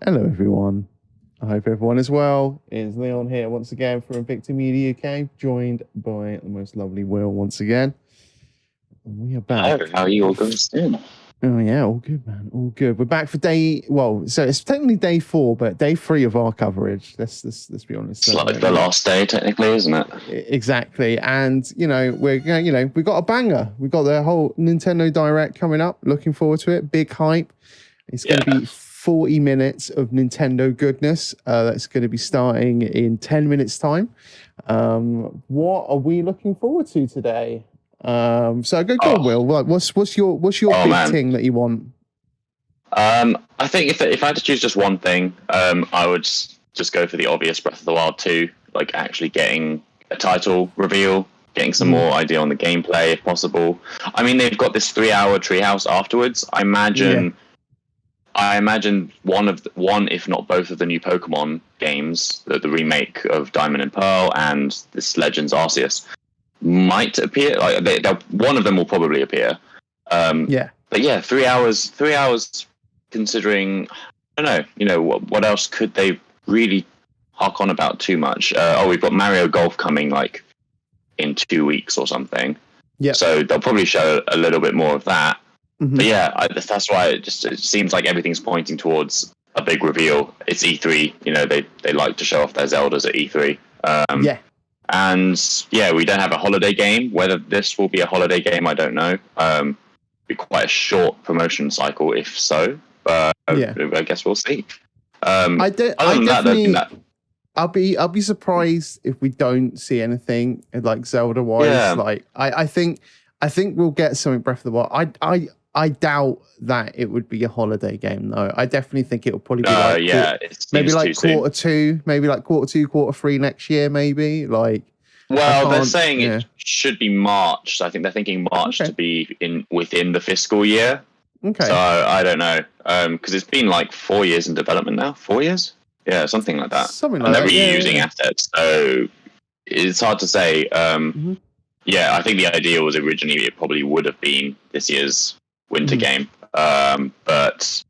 Hello, everyone. I hope everyone is well. It's Leon here once again from Invicta Media UK, joined by the most lovely Will once again. And we are back. Hello, how are you all guys doing? Oh yeah, all good, man. All good. We're back for so it's technically day 4, but day 3 of our coverage. Let's be honest. It's like the last day, technically, isn't it? Exactly. And we got a banger. We got the whole Nintendo Direct coming up. Looking forward to it. Big hype. It's going to be 40 minutes of Nintendo goodness. That's going to be starting in 10 minutes time. What are we looking forward to today? So go on, Will. What's your big thing that you want? I think if I had to choose just one thing, I would just go for the obvious Breath of the Wild 2, like actually getting a title reveal, getting some more idea on the gameplay if possible. I mean, they've got this 3-hour treehouse afterwards. I imagine one, if not both, of the new Pokemon games, the remake of Diamond and Pearl and this Legends Arceus, might appear. Like one of them will probably appear. But yeah, 3 hours. 3 hours. Considering, I don't know. What else could they really hark on about too much? We've got Mario Golf coming like in 2 weeks or something. Yeah. So they'll probably show a little bit more of that. Mm-hmm. But yeah, that's why it seems like everything's pointing towards a big reveal. It's E3. They like to show off their Zeldas at E3. And yeah, we don't have a holiday game. Whether this will be a holiday game, I don't know. Be quite a short promotion cycle, if so. But I guess we'll see. I'll be surprised if we don't see anything like Zelda wise. Yeah. Like I think we'll get something Breath of the Wild. I doubt that it would be a holiday game though. I definitely think it'll probably be maybe like quarter 2, quarter 3 next year, maybe. Like, well, they're saying it should be March. So I think they're thinking March to be within the fiscal year. Okay. So I don't know, because it's been like 4 years in development now. 4 years, yeah, something like that. And they're reusing assets, so it's hard to say. Yeah, I think the idea was originally it probably would have been this year's winter game, but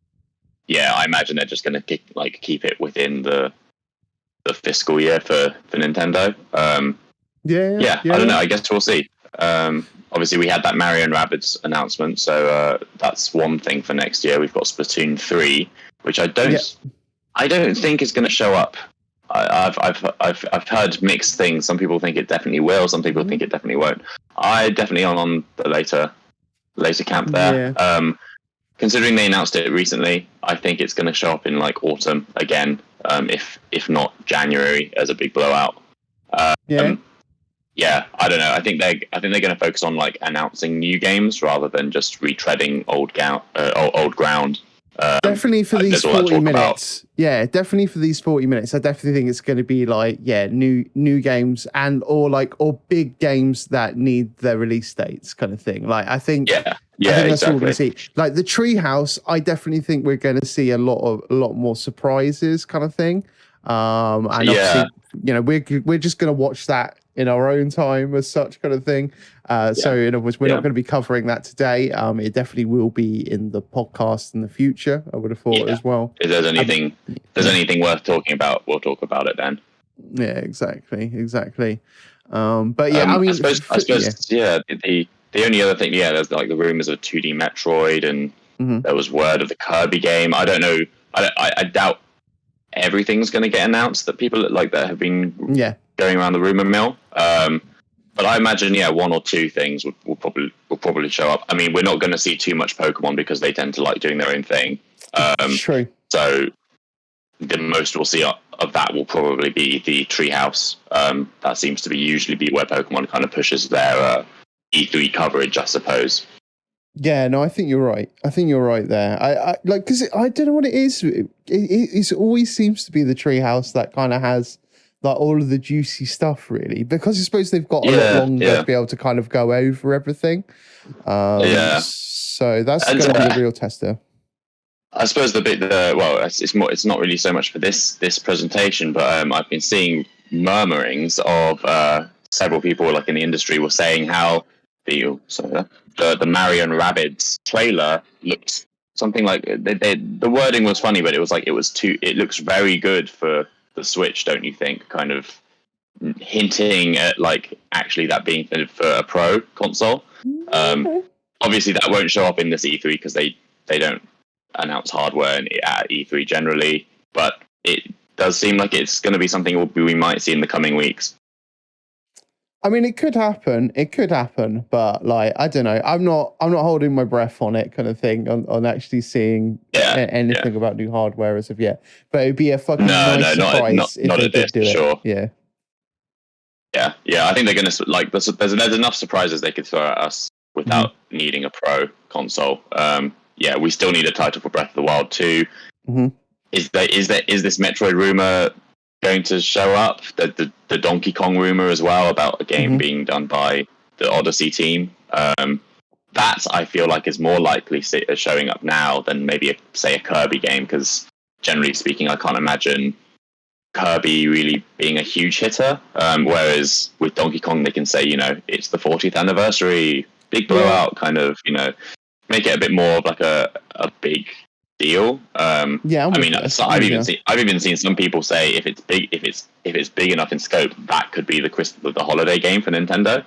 yeah, I imagine they're just going to keep it within the fiscal year for Nintendo. I don't know. I guess we'll see. Obviously, we had that Mario and Rabbids announcement, so that's one thing for next year. We've got Splatoon 3, which I don't think is going to show up. I've heard mixed things. Some people think it definitely will. Some people think it definitely won't. I definitely am on the later camp there. Yeah. Considering they announced it recently, I think it's going to show up in like autumn again, if not January as a big blowout. Yeah, I don't know. I think they're going to focus on like announcing new games rather than just retreading old ground. Definitely for these 40 minutes. Yeah, definitely for these 40 minutes. I definitely think it's going to be like new games or big games that need their release dates kind of thing. Like I think that's what we're going to see. Like the Treehouse, I definitely think we're going to see a lot more surprises kind of thing. And obviously, we're just going to watch that in our own time as such kind of thing. So in other words, we're not going to be covering that today. It definitely will be in the podcast in the future, I would have thought as well. If there's anything worth talking about, we'll talk about it then. Yeah, exactly. But yeah, I mean, I suppose the only other thing, there's like the rumors of 2D Metroid, and there was word of the Kirby game. I don't know. I doubt everything's going to get announced that people like that have been going around the rumor mill. But I imagine, one or two things will probably show up. I mean, we're not going to see too much Pokemon because they tend to like doing their own thing. True. So the most we'll see of that will probably be the Treehouse. That seems to usually be where Pokemon kind of pushes their E3 coverage, I suppose. Yeah, no, I think you're right. There. I like, because I don't know what it is. It always seems to be the Treehouse that kind of has like all of the juicy stuff, really, because I suppose they've got a lot longer to be able to kind of go over everything. So that's going to be the real tester. I suppose it's not really so much for this presentation, but I've been seeing murmurings of several people like in the industry were saying how the Mario and Rabbids trailer looked something like the wording was funny, but it was like it looks very good for the Switch, don't you think? Kind of hinting at like actually that being for a pro console. Obviously that won't show up in this E3 because they don't announce hardware at E3 generally, but it does seem like it's going to be something we might see in the coming weeks. I mean, it could happen. But like, I don't know. I'm not holding my breath on it, kind of thing, on actually seeing anything about new hardware as of yet. But it'd be a fucking nice surprise if they did do it. Sure. Yeah. I think they're gonna like. There's enough surprises they could throw at us without needing a pro console. We still need a title for Breath of the Wild 2. Is this Metroid rumor going to show up? The Donkey Kong rumor as well about a game being done by the Odyssey team. That I feel like is more likely showing up now than maybe a Kirby game, because generally speaking, I can't imagine Kirby really being a huge hitter. Whereas with Donkey Kong, they can say, it's the 40th anniversary, big blowout, kind of, make it a bit more of like a big deal. I've even seen some people say if it's big enough in scope, that could be the holiday game for Nintendo.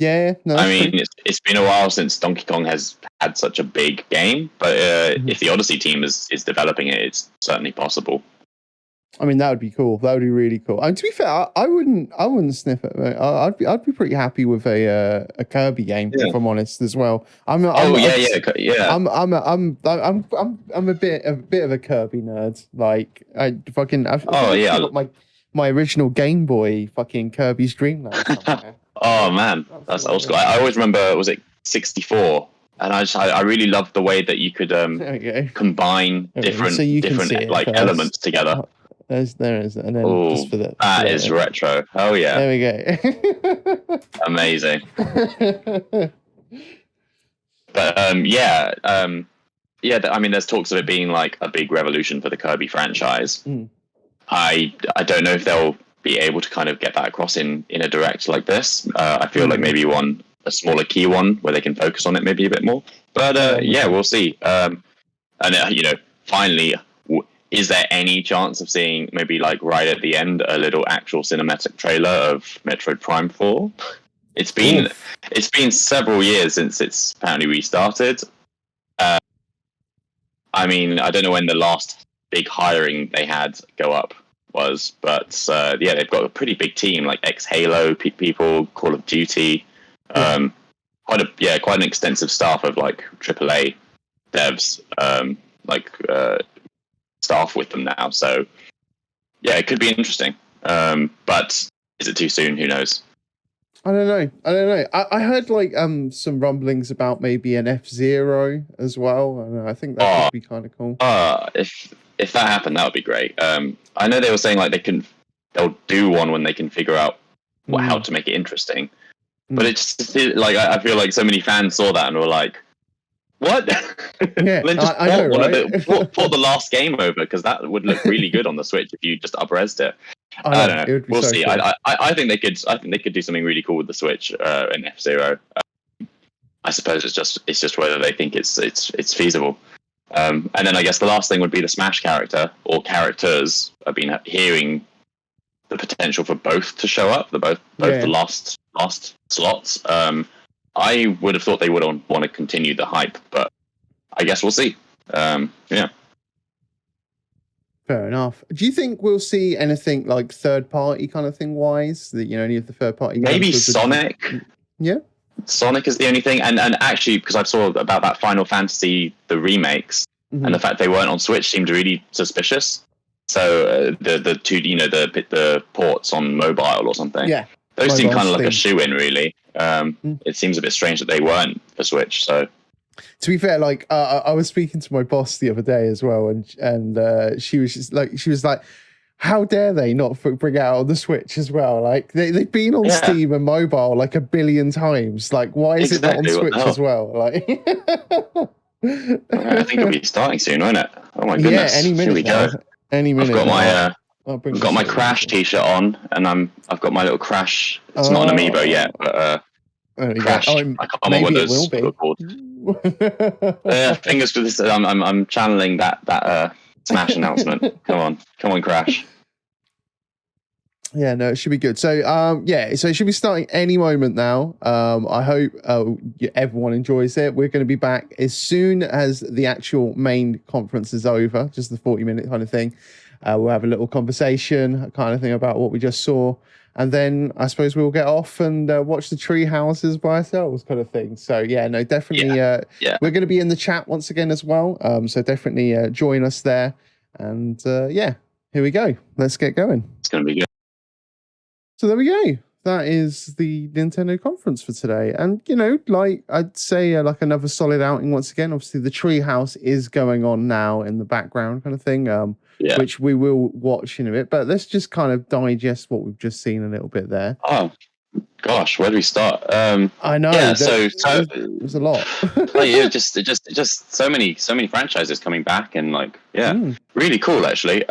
It's been a while since Donkey Kong has had such a big game, but if the Odyssey team is developing it, it's certainly possible. I mean, that would be cool. That would be really cool. And to be fair, I wouldn't sniff it. I'd be pretty happy with a Kirby game, if I'm honest, as well. I'm a bit of a Kirby nerd. Like I've got my original Game Boy fucking Kirby's Dream Land. Oh man, that's old school. I always remember, was it 64? And I really loved the way that you could combine different like elements together. There is, and then just for that. That is retro. Oh yeah. There we go. Amazing. But I mean, there's talks of it being like a big revolution for the Kirby franchise. I don't know if they'll be able to kind of get that across in a direct like this. I feel like maybe a smaller key one where they can focus on it maybe a bit more. But we'll see. Finally, is there any chance of seeing maybe like right at the end a little actual cinematic trailer of Metroid Prime 4? It's been several years since it's apparently restarted. I mean, I don't know when the last big hiring they had go up was, but they've got a pretty big team, like ex-Halo people, Call of Duty, quite an extensive staff of like AAA devs, staff with them now. So it could be interesting. But is it too soon? Who knows? I don't know. I heard like some rumblings about maybe an F-Zero as well. I think that would be kind of cool. If that happened, that would be great. I know they were saying like they'll do one when they can figure out how to make it interesting. But it's just like I feel like so many fans saw that and were like, "What?" Yeah, then just port the last game over, because that would look really good on the Switch if you just up-resed it. I don't know. We'll see. Cool. I think they could do something really cool with the Switch in F-Zero. I suppose it's just whether they think it's feasible. And then I guess the last thing would be the Smash character or characters. I've been hearing the potential for both to show up. The last slots. I would have thought they would want to continue the hype, but I guess we'll see. Fair enough. Do you think we'll see anything like third-party kind of thing wise? That any of the third-party games? Maybe Sonic. Yeah. Sonic is the only thing, and actually, because I saw about that Final Fantasy, the remakes, and the fact they weren't on Switch seemed really suspicious. So the the ports on mobile or something. Yeah. Those seem kind of like a shoe-in, really. It seems a bit strange that they weren't for Switch. So, to be fair, like I was speaking to my boss the other day as well, and she was like, how dare they not bring it out on the Switch as well? Like they've been on Steam and mobile like 1 billion times. Like why is it not on Switch as well? Like I think it'll be starting soon, won't it? Oh my goodness! Yeah, any minute. Here we go. Any minute. I've got my Crash t-shirt on, and I've got my little Crash. It's not an amiibo yet, but Crash. I can't remember what those are called. Fingers crossed. I'm channeling that Smash announcement. Come on, Crash. Yeah, no, it should be good. So, so it should be starting any moment now. I hope everyone enjoys it. We're going to be back as soon as the actual main conference is over, just the 40-minute kind of thing. We'll have a little conversation kind of thing about what we just saw. And then I suppose we'll get off and watch the tree houses by ourselves kind of thing. So, yeah, no, definitely. We're going to be in the chat once again as well. So definitely join us there. And here we go. Let's get going. It's going to be good. So there we go. That is the Nintendo conference for today. And, like I'd say like another solid outing once again. Obviously, the Treehouse is going on now in the background kind of thing, which we will watch in a bit. But let's just kind of digest what we've just seen a little bit there. Oh, gosh, where do we start? I know. Yeah, there's a lot. just so many franchises coming back and really cool actually.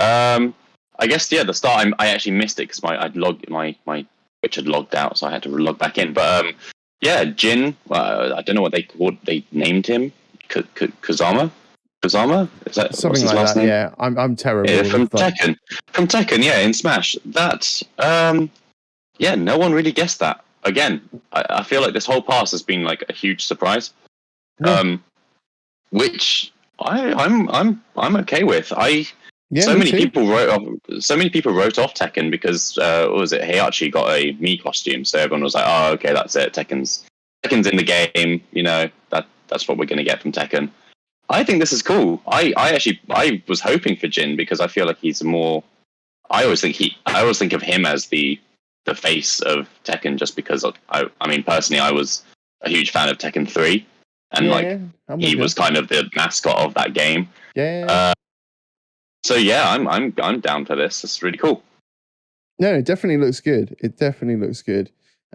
I guess the start I actually missed it because my Twitch had logged out, so I had to log back in. But Jin, I don't know what they named him. Kazama, is that something like that? Name? Yeah, I'm terrible. Yeah, from Tekken, yeah, in Smash. That no one really guessed that. Again, I feel like this whole pass has been like a huge surprise. Yeah. Which I'm okay with. So many people wrote off Tekken because what was it? Heihachi got a Mii costume, so everyone was like, "Oh, okay, that's it. Tekken's in the game. That's what we're going to get from Tekken." I think this is cool. I was hoping for Jin because I feel like he's more. I always think of him as the face of Tekken just because I mean personally I was a huge fan of Tekken 3 and he was kind of the mascot of that game. Yeah. So I'm down for this. It's really cool. No, it definitely looks good.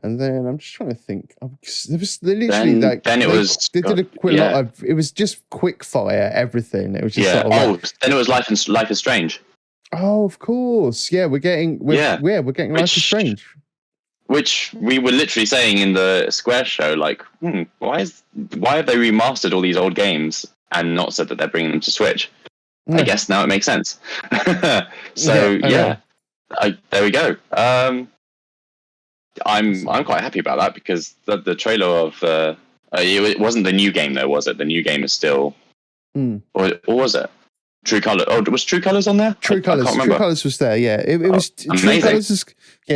And then I'm just trying to think. There was literally they did a quick lot of. It was just quick fire everything. It was just sort of then it was Life is Strange. Oh, of course. Yeah, we're getting Life is Strange. Which we were literally saying in the Square show, like, why have they remastered all these old games and not said that they're bringing them to Switch? I guess now it makes sense. So there we go. I'm quite happy about that because the trailer of it wasn't the new game though, was it? The new game is still, or was it True Color? Oh, was True Colors on there? True Colors. True Colors was there. Yeah, it was. True Colors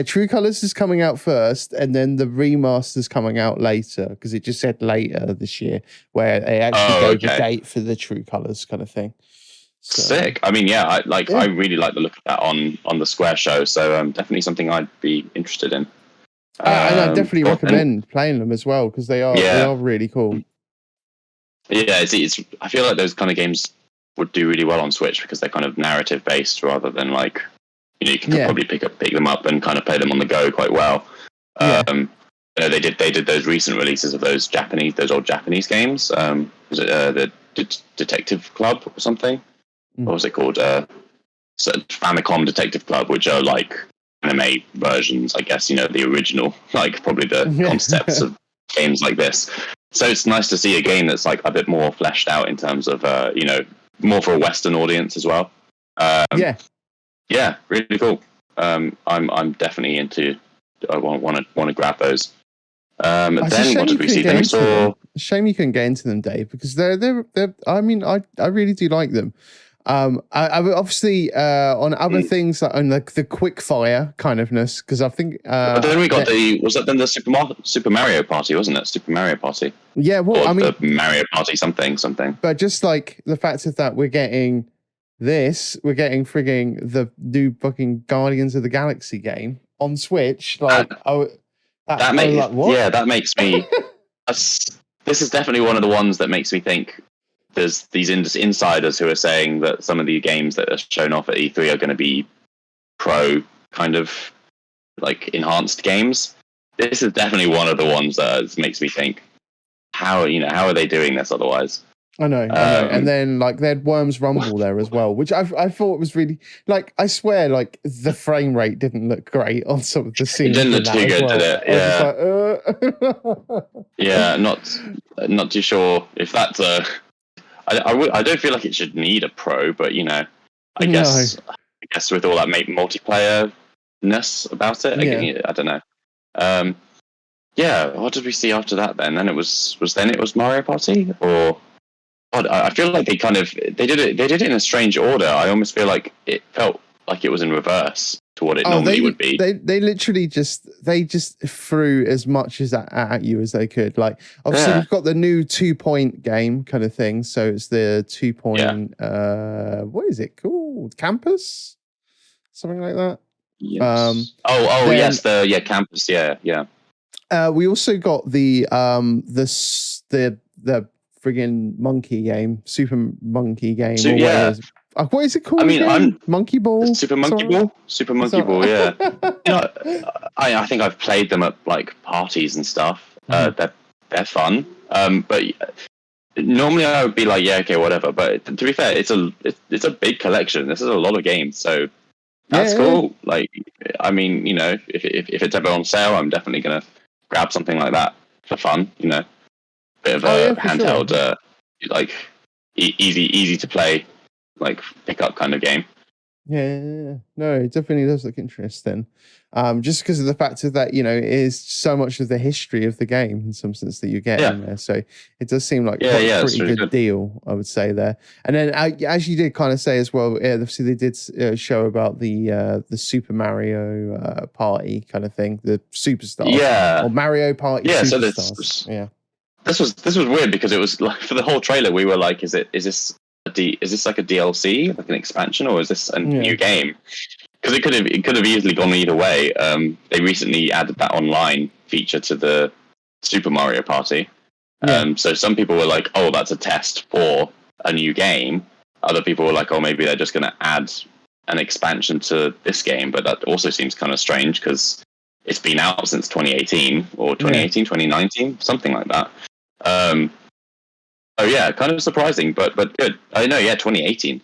True Colors is coming out first, and then the remaster's coming out later because it just said later this year where they actually gave a date for the True Colors kind of thing. So, sick. I mean, I really like the look of that on the Square show. So definitely something I'd be interested in. And I definitely recommend playing them as well because they are really cool. Yeah, it's. I feel like those kind of games would do really well on Switch because they're kind of narrative based rather than like you can probably pick them up and kind of play them on the go quite well. They did those recent releases of those old Japanese games. Was it the Detective Club or something? What was it called? Famicom Detective Club, which are like anime versions, I guess. The original, like probably the concepts of games like this. So it's nice to see a game that's like a bit more fleshed out in terms of more for a Western audience as well. Really cool. I'm definitely into. I want to grab those. Then what did we see? Then we saw. Shame you couldn't get into them, Dave, because they're. I mean, I really do like them. I obviously on other things like on the quick fire kind ofness because I think. But then we got was that then the Super Mario Party, wasn't it? Super Mario Party. Yeah, well, I mean, the Mario Party something. But just like the fact of that, we're getting frigging the new fucking Guardians of the Galaxy game on Switch. Like, that makes me. This is definitely one of the ones that makes me think. There's these insiders who are saying that some of the games that are shown off at E3 are going to be pro kind of like enhanced games. This is definitely one of the ones that makes me think how are they doing this otherwise? I know. And then like they had Worms Rumble there as well, which I thought was really like, I swear, like the frame rate didn't look great on some of the scenes. It didn't look too good, did it? Yeah. Yeah, not too sure if that's a. I don't feel like it should need a pro, but I guess with all that multiplayer-ness about it, I don't know. What did we see after that then? Then it was Mario Party, or I feel like they did it in a strange order. I almost feel like it felt like it was in reverse to what it normally would be. They literally just threw as much as at you as they could. Like obviously you've got the new 2-point game kind of thing. So it's the 2-point what is it called? Campus? Something like that. Yes. Campus, yeah. We also got the friggin' monkey game, Super Monkey Game. What is it called? Monkey Ball. Super Monkey Ball. Super Monkey Ball. Yeah. I think I've played them at like parties and stuff. They're fun. But normally I would be like, yeah, okay, whatever. But to be fair, it's a big collection. This is a lot of games, so that's cool. Like, I mean, if it's ever on sale, I'm definitely gonna grab something like that for fun. Bit of a handheld, like easy to play, like pick up kind of game. Yeah, no, it definitely does look interesting. Just because of the fact of that, it is so much of the history of the game in some sense that you get in there. So it does seem like a pretty good deal, I would say there. And then as you did kind of say as well, obviously they did show about the Super Mario Party kind of thing, the Superstars, or Mario Party Superstars. This was weird because it was like for the whole trailer we were like, is this like a DLC, like an expansion, or is this a new game? Because it could have easily gone either way. They recently added that online feature to the Super Mario Party. So some people were like, oh, that's a test for a new game. Other people were like, oh, maybe they're just going to add an expansion to this game. But that also seems kind of strange because it's been out since 2018 or 2019, something like that. Kind of surprising, but good. I know, 2018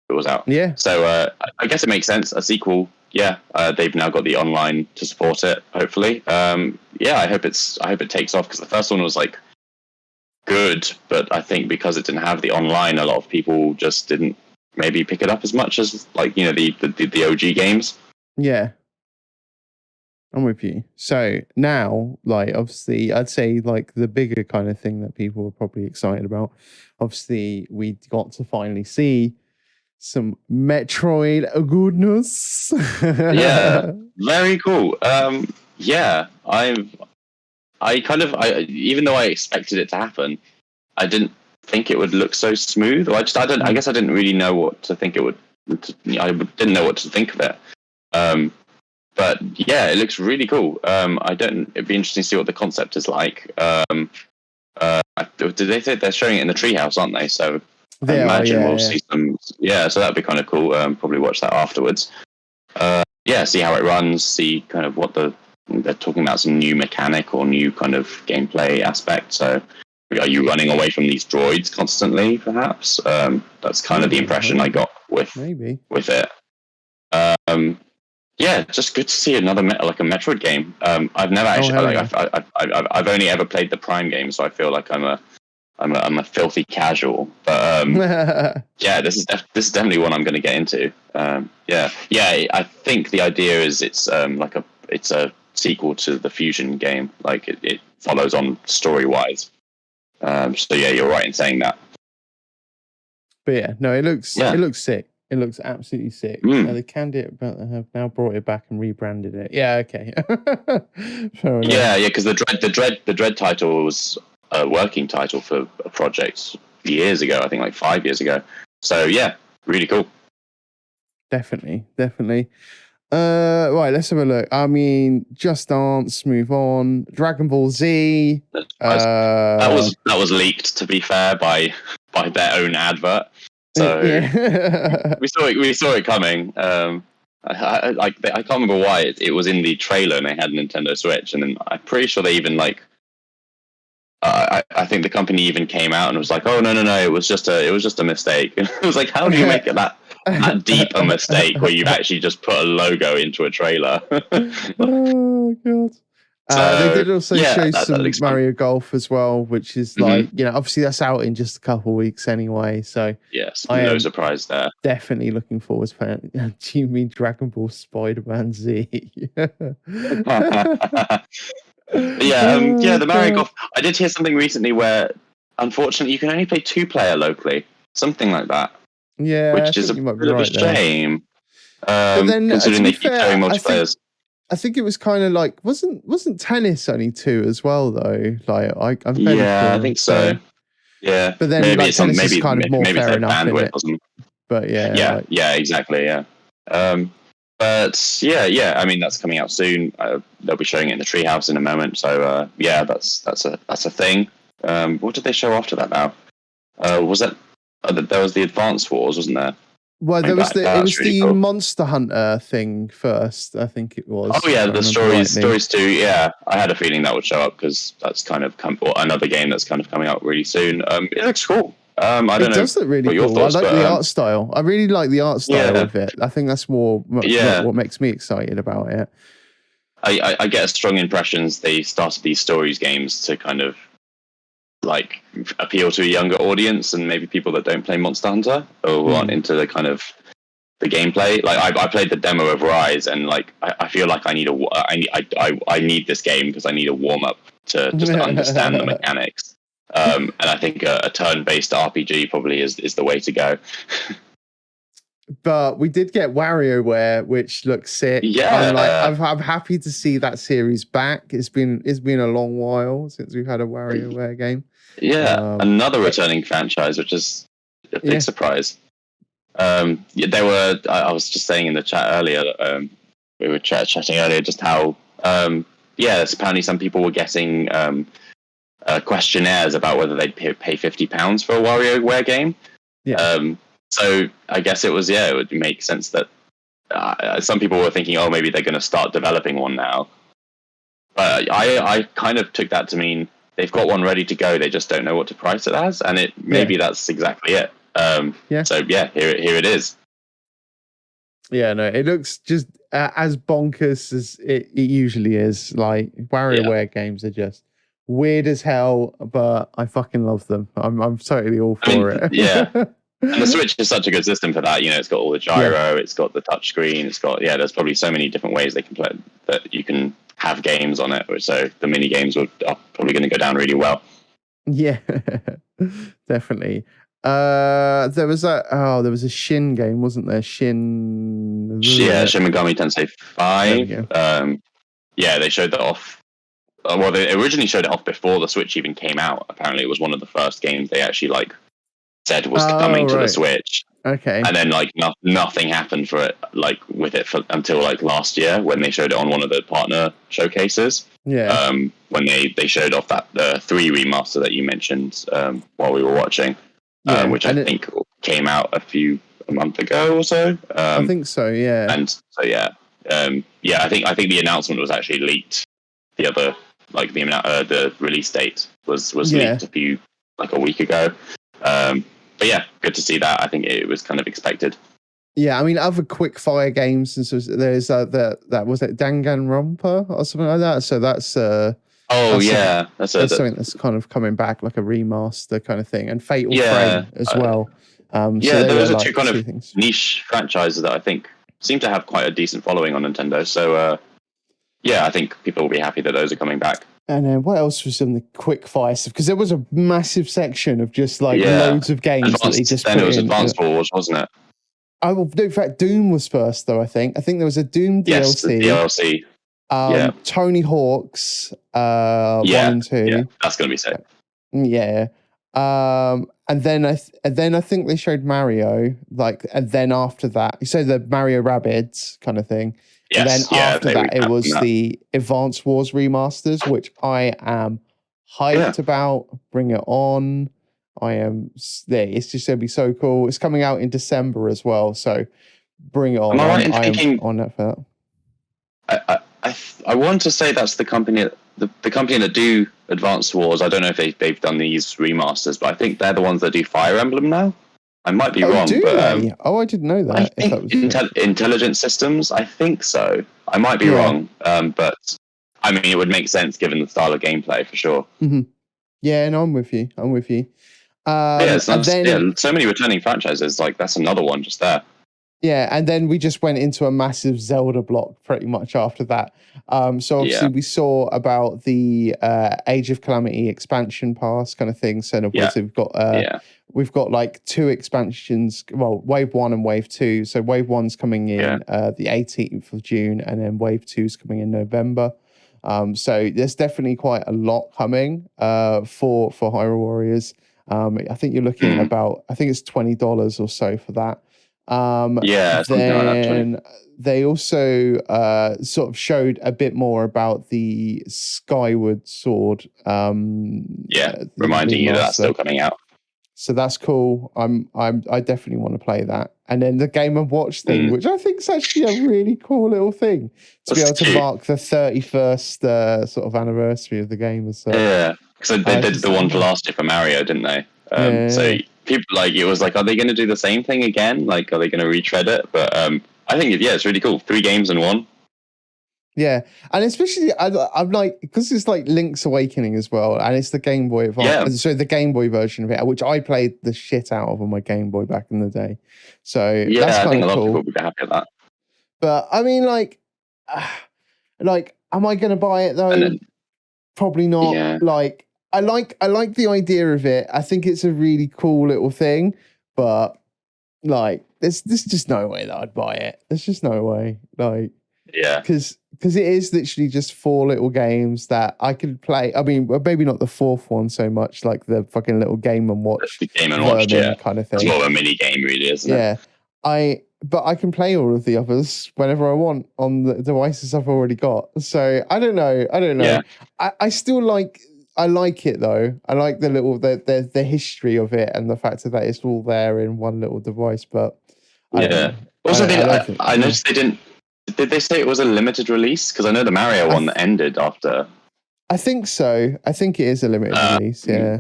it was out. Yeah. So I guess it makes sense. A sequel, they've now got the online to support it. Hopefully, I hope it takes off because the first one was like good, but I think because it didn't have the online, a lot of people just didn't maybe pick it up as much as like the OG games. Yeah. I'm with you. So now, like, obviously, I'd say like the bigger kind of thing that people were probably excited about. Obviously, we got to finally see some Metroid goodness. Yeah, very cool. Even though I expected it to happen, I didn't think it would look so smooth. I guess I didn't really know what to think it would. I didn't know what to think of it. But yeah, it looks really cool. It'd be interesting to see what the concept is like. Did they say they're showing it in the treehouse, aren't they? So I imagine we'll see some. Yeah, so that'd be kind of cool. Probably watch that afterwards. See how it runs. See kind of what they're talking about, some new mechanic or new kind of gameplay aspect. So are you running away from these droids constantly? Perhaps that's kind of the impression I got with it. Just good to see another like a Metroid game. I've never actually I've only ever played the Prime game, so I feel like I'm a filthy casual. But this is definitely one I'm going to get into. I think the idea is it's a sequel to the Fusion game. Like it follows on story wise. You're right in saying that. But it looks sick. It looks absolutely sick. They canned it, but they have now brought it back and rebranded it. Yeah, okay. Because the Dread title was a working title for a project years ago. I think like 5 years ago. So really cool. Definitely. Right, let's have a look. I mean, Just Dance, move on. Dragon Ball Z. That was leaked, to be fair, by their own advert. So we saw it coming. I can't remember why it was in the trailer and they had a Nintendo Switch, and then I'm pretty sure they even I think the company even came out and was like, "Oh no, it was just a mistake." It was like, how do you make that deep a mistake where you've actually just put a logo into a trailer? Oh god. They did also show some Mario Golf as well, which is like, obviously that's out in just a couple of weeks anyway. So yes, no surprise there. Definitely looking forward to playing. Do you mean Dragon Ball Spider-Man Z? The Mario Golf. I did hear something recently where, unfortunately, you can only play 2-player locally, something like that. Yeah, which is a bit of a shame. But then, considering they keep showing multiplayers. I think it was kind of like wasn't tennis only 2 as well though? Like I'm fairly sure. I think so. Yeah, but then maybe like, tennis is kind of more fair enough. But yeah, exactly. Yeah. But yeah. I mean, that's coming out soon. They'll be showing it in the Treehouse in a moment. So that's a thing. What did they show after that? Now, was that there was the Advance Wars, wasn't there? Well, it was the cool. Monster Hunter thing first. I think it was. Oh yeah, the stories too. Yeah, I had a feeling that would show up because that's kind of another game that's kind of coming out really soon. It looks cool. I don't know. It does look really cool. Thoughts, I like the art style. I really like the art style of it. I think that's what makes me excited about it. I get strong impressions they started these stories games to kind of like appeal to a younger audience and maybe people that don't play Monster Hunter or aren't into the kind of the gameplay. Like I played the demo of Rise and like I feel like I need this game because I need a warm up to just understand the mechanics. And I think a turn-based RPG probably is the way to go. But we did get WarioWare, which looks sick. Yeah, I'm happy to see that series back. It's been a long while since we've had a WarioWare game. Yeah, another returning franchise, which is a big surprise. I was just saying in the chat earlier. We were chatting earlier just how apparently some people were getting questionnaires about whether they'd pay £50 for a WarioWare game. Yeah. So I guess it would make sense that some people were thinking, oh, maybe they're going to start developing one now. But I kind of took that to mean they've got one ready to go. They just don't know what to price it as, and maybe that's exactly it. So here it is. Yeah, no, it looks just as bonkers as it usually is. Like WarioWare games are just weird as hell, but I fucking love them. I'm totally all for it. Yeah. And the Switch is such a good system for that. It's got all the gyro, it's got the touch screen, it's got there's probably so many different ways they can play that you can have games on it. So the mini games are probably going to go down really well. Yeah, definitely. There was a Shin game, wasn't there? Shin Megami Tensei 5. They showed that off. Well, they originally showed it off before the Switch even came out. Apparently, it was one of the first games they actually said was coming to the Switch. Okay. And then nothing happened for it with it until last year when they showed it on one of the partner showcases. Yeah. When they showed off the 3 remaster that you mentioned while we were watching, which I think came out a month ago or so. I think so. Yeah. And so I think the announcement was actually leaked. The other the release date was leaked a week ago. But yeah, good to see that. I think it was kind of expected. Yeah, I mean, other quick fire games, and so there's that was it Danganronpa or something like that. So that's that's something that's kind of coming back, like a remaster kind of thing, and Fatal Frame as well. Those are two kind of niche franchises that I think seem to have quite a decent following on Nintendo. So I think people will be happy that those are coming back. And then what else was in the quick fire stuff? Because there was a massive section of just loads of games that they just put in. Then it was Advance Wars, wasn't it? In fact, Doom was first, though, I think. There was a Doom DLC. Yes, the DLC. Tony Hawk's 1 and 2. Yeah, that's going to be sick. Yeah. And then I think they showed Mario, and then after that, so the Mario Rabbids kind of thing. Yes, and then after that, it was the Advance Wars remasters, which I am hyped about. Bring it on. I am there. It's just going to be so cool. It's coming out in December as well, so bring it on. Am I right in thinking I'm on that for that? I want to say that's the company that do Advanced Wars. I don't know if they've done these remasters, but I think they're the ones that do Fire Emblem now. I might be wrong, do but they? I didn't know that. I think Intelligent Systems. I think so. I might be wrong, but I mean, it would make sense given the style of gameplay for sure. Mm-hmm. Yeah, and I'm with you. So many returning franchises. Like that's another one just there. Yeah, and then we just went into a massive Zelda block pretty much after that. So obviously we saw about the Age of Calamity expansion pass kind of thing. So obviously we've got like 2 expansions. Well, Wave 1 and Wave 2. So Wave 1's coming in the 18th of June, and then Wave 2's coming in November. So there's definitely quite a lot coming for Hyrule Warriors. I think you're looking at about, I think it's $20 or so for that. Then they also sort of showed a bit more about the Skyward Sword. Reminding you that's still coming out. So that's cool. I definitely want to play that. And then the Game & Watch thing, which I think is actually a really cool little thing to be able to mark the 31st sort of anniversary of the game. So yeah, because they did the one for last year for Mario, didn't they? So people it was like, are they going to do the same thing again? Like, are they going to retread it? But I think it's really cool. 3 games in one. Yeah, and especially I'm like, because it's like Link's Awakening as well, and it's the Game Boy Advance, so the Game Boy version of it, which I played the shit out of on my Game Boy back in the day. So that's kind of cool. I think a lot of people would be happy with that. But I mean, like, am I going to buy it though? Probably not. Yeah. Like, I like the idea of it. I think it's a really cool little thing, but like, there's just no way that I'd buy it. There's just no way. Like, yeah, because it is literally just 4 little games that I could play. I mean, maybe not the 4th one so much, like the fucking little Game & Watch, the Game & Watch, kind of thing. It's more of a mini game, really, isn't it? Yeah, but I can play all of the others whenever I want on the devices I've already got. So I don't know. Yeah. I still like. I like it though. I like the little the history of it and the fact that it's all there in one little device. But also, I noticed they didn't. Did they say it was a limited release? Because I know the Mario one that ended after. I think so. I think it is a limited release. Yeah.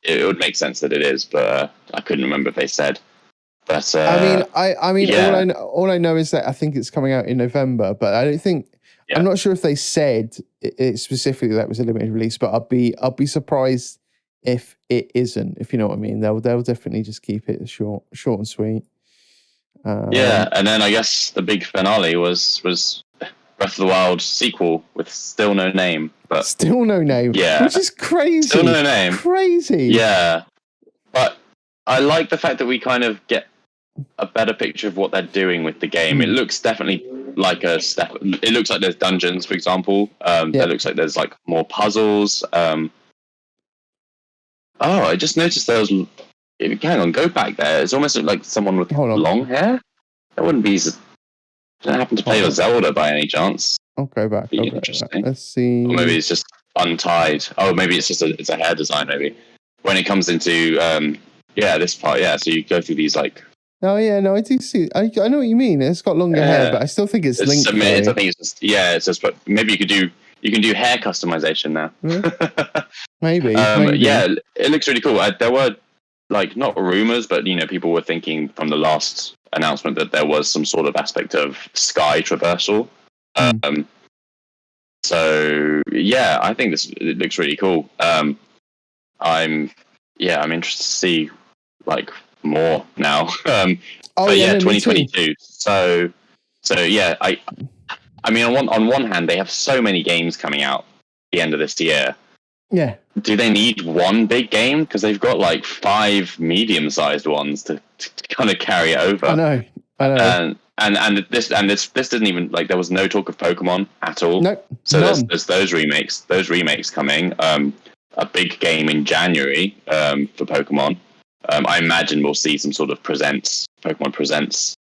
It would make sense that it is, but I couldn't remember if they said. But I mean, all I know is that I think it's coming out in November, but I don't think. Yeah. I'm not sure if they said it specifically that was a limited release, but I'll be surprised if it isn't. If you know what I mean, they'll definitely just keep it short and sweet. And then I guess the big finale was Breath of the Wild sequel with still no name, but still no name. Yeah, which is crazy. Still no name. Crazy. Yeah, but I like the fact that we kind of get a better picture of what they're doing with the game. It looks definitely like a step. It looks like there's dungeons, for example. It looks like there's like more puzzles. I just noticed there was. Hang on, go back there. It's almost like someone with long hair. That wouldn't be. Don't happen to play with Zelda by any chance? I'll go back. Interesting. Let's see. Or maybe it's just untied. Oh, maybe it's just it's a hair design. Maybe when it comes into this part. Yeah, so you go through these like. Oh yeah, no, I do see. I know what you mean. It's got longer hair, but I still think it's linked. I think it's just it's just. But maybe you can do hair customization now. Maybe. Yeah, it looks really cool. There were like not rumors, but people were thinking from the last announcement that there was some sort of aspect of sky traversal. So yeah, I think it looks really cool. I'm interested to see like more now. 2022. So yeah, I mean on one hand they have so many games coming out at the end of this year. Yeah. Do they need one big game? Because they've got like 5 medium-sized ones to kind of carry it over. I know. And this didn't even like there was no talk of Pokemon at all. Nope. So there's those remakes coming. A big game in January for Pokemon. I imagine we'll see some sort of Pokemon Presents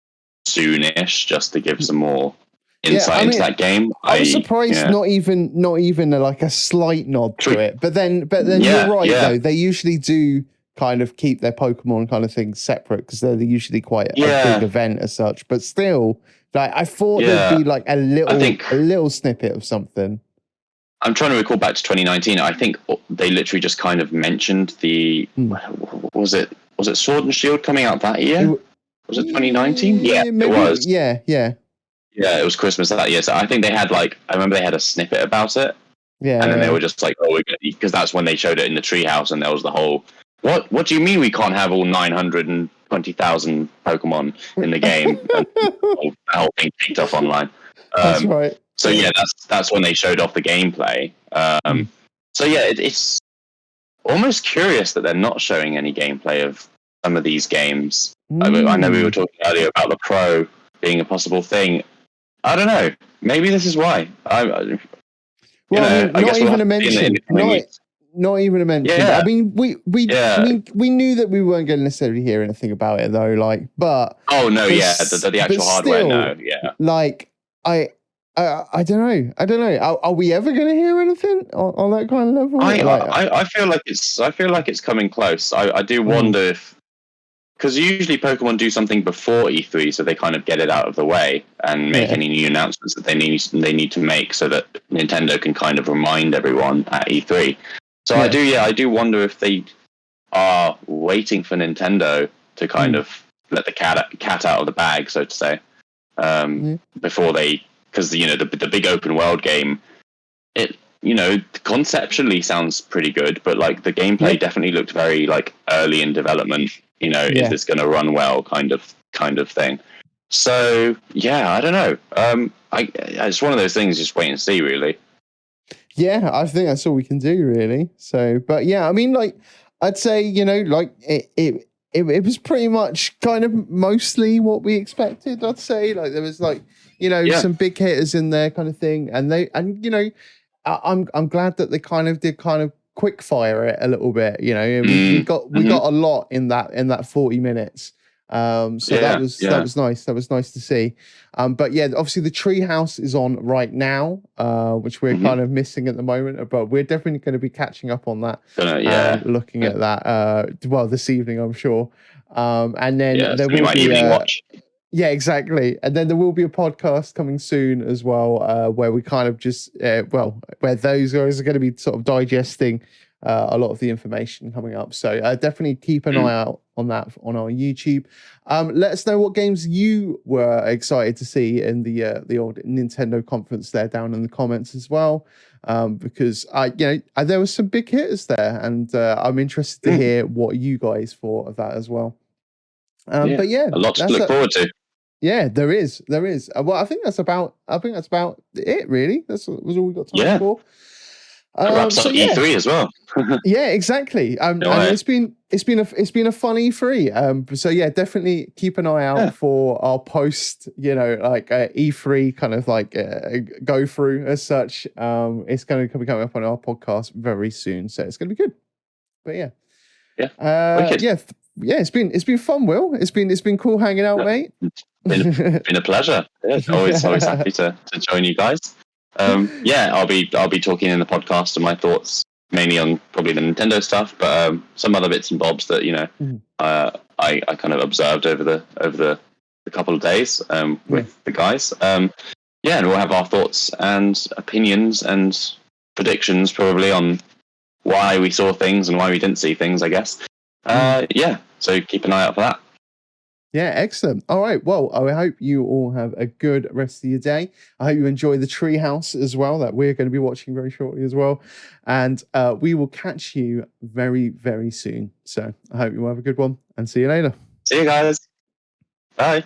soonish, just to give some more insight into that game. I was surprised not even like a slight nod to it. But then you're right though. They usually do kind of keep their Pokemon kind of things separate because they're usually quite a big event as such. But still, like I thought there'd be like a little snippet of something. I'm trying to recall back to 2019. I think they literally just kind of mentioned the was it Sword and Shield coming out that year? Was it 2019? Yeah, maybe, it was. Yeah, it was Christmas that year. So I think they had I remember they had a snippet about it. Yeah, and then they were just like, oh, because that's when they showed it in the treehouse, and there was the whole, what do you mean we can't have all 920,000 Pokemon in the game? And the whole thing kicked off online. That's right. So yeah, that's when they showed off the gameplay. So yeah, it's almost curious that they're not showing any gameplay of some of these games. I know we were talking earlier about the Pro being a possible thing. I don't know. Maybe this is why. Not even a mention. Not even a mention. Yeah. I mean, we knew that we weren't going to necessarily hear anything about it though. The actual hardware. No, yeah. I don't know. Are we ever going to hear anything on that kind of level? I feel like it's coming close. I do wonder if, because usually Pokemon do something before E3, so they kind of get it out of the way and make any new announcements that they need to make, so that Nintendo can kind of remind everyone at E3. So I do wonder if they are waiting for Nintendo to kind of let the cat out of the bag, so to say, before they, because the big open world game, it conceptually sounds pretty good, but the gameplay definitely looked very early in development. Is this going to run well, kind of thing. So yeah, I don't know. It's one of those things. Just wait and see, really. Yeah, I think that's all we can do, really. So, but yeah, I mean, I'd say it was pretty much kind of mostly what we expected. I'd say there was some big hitters in there, kind of thing, and I'm glad that they kind of quick fire it a little bit. We got a lot in that 40 minutes. That was nice. That was nice to see. But yeah, obviously the treehouse is on right now, which we're kind of missing at the moment. But we're definitely going to be catching up on that. Looking at that. This evening, I'm sure. And then there will be evening watch. Yeah, exactly. And then there will be a podcast coming soon as well, where we kind of just, where those guys are going to be sort of digesting a lot of the information coming up. So definitely keep an eye out on that on our YouTube. Let us know what games you were excited to see in the old Nintendo conference there down in the comments as well. Because there was some big hitters there, and I'm interested to hear what you guys thought of that as well. But yeah, a lot to look forward to. Yeah, there is. Well, I think that's about it, really. That was all we got time for. Wraps up E3 as well. Yeah, exactly. And it's been a fun E3. So yeah, definitely keep an eye out for our post. E3 kind of go through as such. It's going to be coming up on our podcast very soon, so it's going to be good. But it's been fun, Will. It's been cool hanging out, mate. Been a pleasure. Yeah, always happy to join you guys. I'll be talking in the podcast on my thoughts, mainly on probably the Nintendo stuff, but some other bits and bobs that I kind of observed over the couple of days with the guys. And we'll have our thoughts and opinions and predictions probably on why we saw things and why we didn't see things, I guess. So keep an eye out for that. Yeah, excellent. All right. Well, I hope you all have a good rest of your day. I hope you enjoy the treehouse as well, that we're going to be watching very shortly as well. And we will catch you very, very soon. So I hope you have a good one, and see you later. See you guys. Bye.